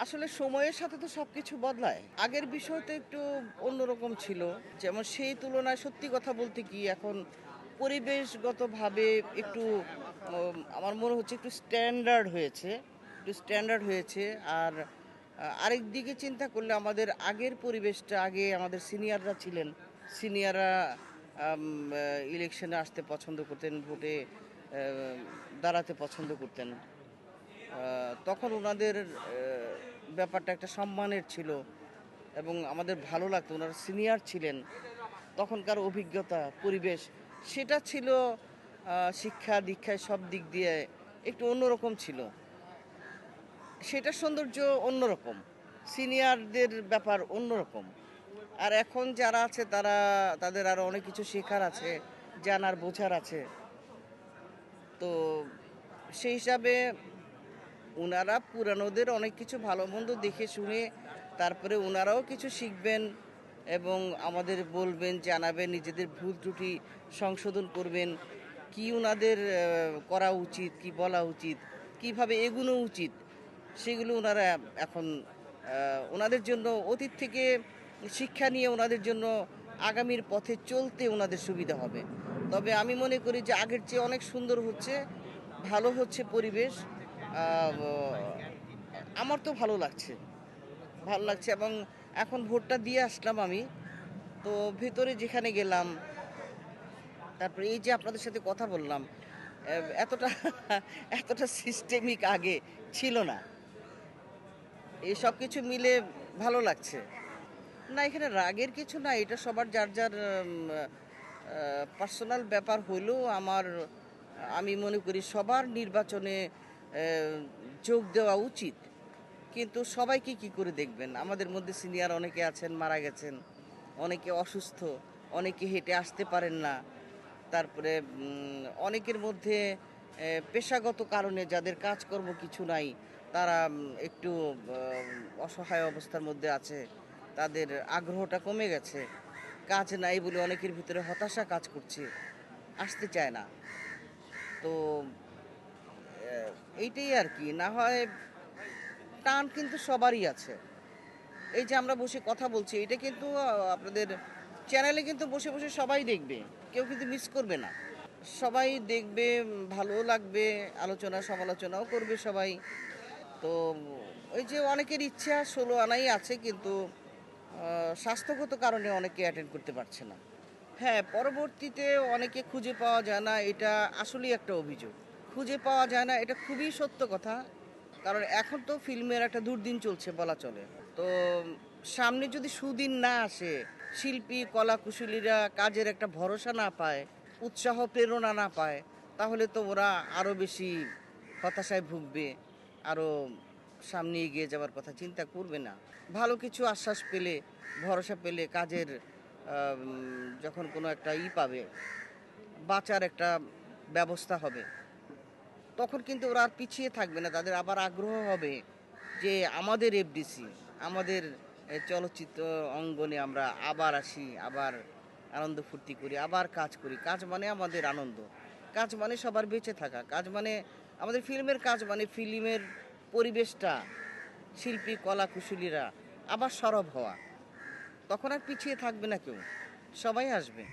আসলে সময়ের সাথে তো সবকিছু বদলায়। আগের বিষয়টা একটু অন্যরকম ছিল। যেমন সেই তুলনায় সত্যি কথা বলতে কি এখন পরিবেশগতভাবে একটু আমার মনে হচ্ছে একটু স্ট্যান্ডার্ড হয়েছে। একটু স্ট্যান্ডার্ড হয়েছে। আর আরেক দিকে চিন্তা করলে আমাদের আগের পরিবেশটা আগে আমাদের সিনিয়ররা ছিলেন। সিনিয়ররা আম আ ইলেকশনে আসতে পছন্দ করতেন, ভোটে দাঁড়াতে পছন্দ করতেন। তখন উনাদের ব্যাপারটা একটা সম্মানের ছিল এবং আমাদের ভালো লাগতো। উনারা সিনিয়র ছিলেন। তখনকার অভিজ্ঞতা, পরিবেশ সেটা ছিল শিক্ষা-দীক্ষায় সব দিক দিয়ে একটু অন্যরকম ছিল। সেটার সৌন্দর্য অন্যরকম। সিনিয়রদের ব্যাপার অন্যরকম। আর এখন যারা আছে তাদের আরো অনেক কিছু শেখার আছে, জানার, বোঝার আছে। তো সেই হিসাবে উনারা পুরানোদের অনেক কিছু ভালো-মন্দ দেখে শুনে তারপরে উনারাও কিছু শিখবেন এবং আমাদের বলবেন, জানাবেন, নিজেদের ভুল ত্রুটি সংশোধন করবেন। কি উনাদের করা উচিত, কি বলা উচিত, কিভাবে এগুনো উচিত, সেগুলো উনারা এখন উনাদের জন্য অতীত থেকে শিক্ষা নিয়ে উনাদের জন্য আগামীর পথে চলতে উনাদের সুবিধা হবে। তবে আমি মনে করি যে আগের চেয়ে অনেক সুন্দর হচ্ছে, ভালো হচ্ছে পরিবেশ। আ ব আমার তো ভালো লাগছে। ভালো লাগছে এবং এখন ভোটটা দিয়ে আসলাম আমি। তো ভেতরে যেখানে গেলাম, তারপরে এই যে আপনাদের সাথে কথা বললাম, এ এতটা এতটা সিস্টেমিক আগে ছিল না। এই সবকিছু মিলে ভালো লাগছে। না এখানে রাগের কিছু না। এটা সবার যার, যার পার্সোনাল ব্যাপার হইলেও আমি মনে করি সবার নির্বাচনে যোগ দেওয়া উচিত। কিন্তু সবাইকে কি করে দেখবেন? আমাদের মধ্যে সিনিয়র অনেকে আছেন মারা গেছেন, অনেকে অসুস্থ, অনেকে হেঁটে আসতে পারেন না। তারপরে অনেকের মধ্যে পেশাগত কারণে যাদের কাজকর্ম কিছু নাই, তারা একটু অসহায় অবস্থার মধ্যে আছে। তাদের আগ্রহটা কমে গেছে। কাজ নাই বলে অনেকের ভিতরে হতাশা কাজ করছে। আসতে চায় না। তো এইটাই আরকি। না হয় টান কিন্তু সবারই আছে। এই যে আমরা বসে কথা বলছি, এটা কিন্তু আপনাদের চ্যানেলে কিন্তু বসে, বসে সবাই দেখবে। কেউ কিন্তু মিস করবে না। সবাই দেখবে, ভালোও লাগবে, আলোচনা সমালোচনাও করবে সবাই। তো ওই যে অনেকের ইচ্ছা ১৬ আনাই আছে কিন্তু স্বাস্থ্যগত কারণে অনেকে অ্যাটেন্ড করতে পারছে না। হ্যাঁ, পরবর্তীতে অনেকে খুঁজে পাওয়া যায় না, এটা আসলেই একটা অভিযোগ। খুঁজে পাওয়া যায় না, এটা খুবই সত্য কথা। কারণ এখন তো ফিল্মের একটা দুর্দিন চলছে বলা চলে। তো সামনে যদি সুদিন না আসে, শিল্পী, কলাকুশলীরা কাজের একটা ভরসা না পায়, উৎসাহ প্রেরণা না পায়, তাহলে তো ওরা আরো বেশি হতাশায় ভুগবে। আরো সামনে এগিয়ে যাওয়ার কথা চিন্তা করবে না। ভালো কিছু আশ্বাস পেলে, ভরসা পেলে কাজের যখন কোনো একটা পাবে, বাঁচার একটা ব্যবস্থা হবে, তখন কিন্তু ওরা আর পিছিয়ে থাকবে না। তাদের আবার আগ্রহ হবে যে আমাদের এফডিসি, আমাদের চলচ্চিত্র অঙ্গনে আমরা আবার আসি, আবার আনন্দ ফুর্তি করি, আবার কাজ করি। কাজ মানে আমাদের আনন্দ। কাজ মানে সবার বেঁচে থাকা। কাজ মানে আমাদের ফিল্মের কাজ মানে ফিল্মের পরিবেশটা, শিল্পী, কলা কুশলীরা আবার সরব হওয়া। তখন আর পিছিয়ে থাকবে না কেউ। সবাই আসবে।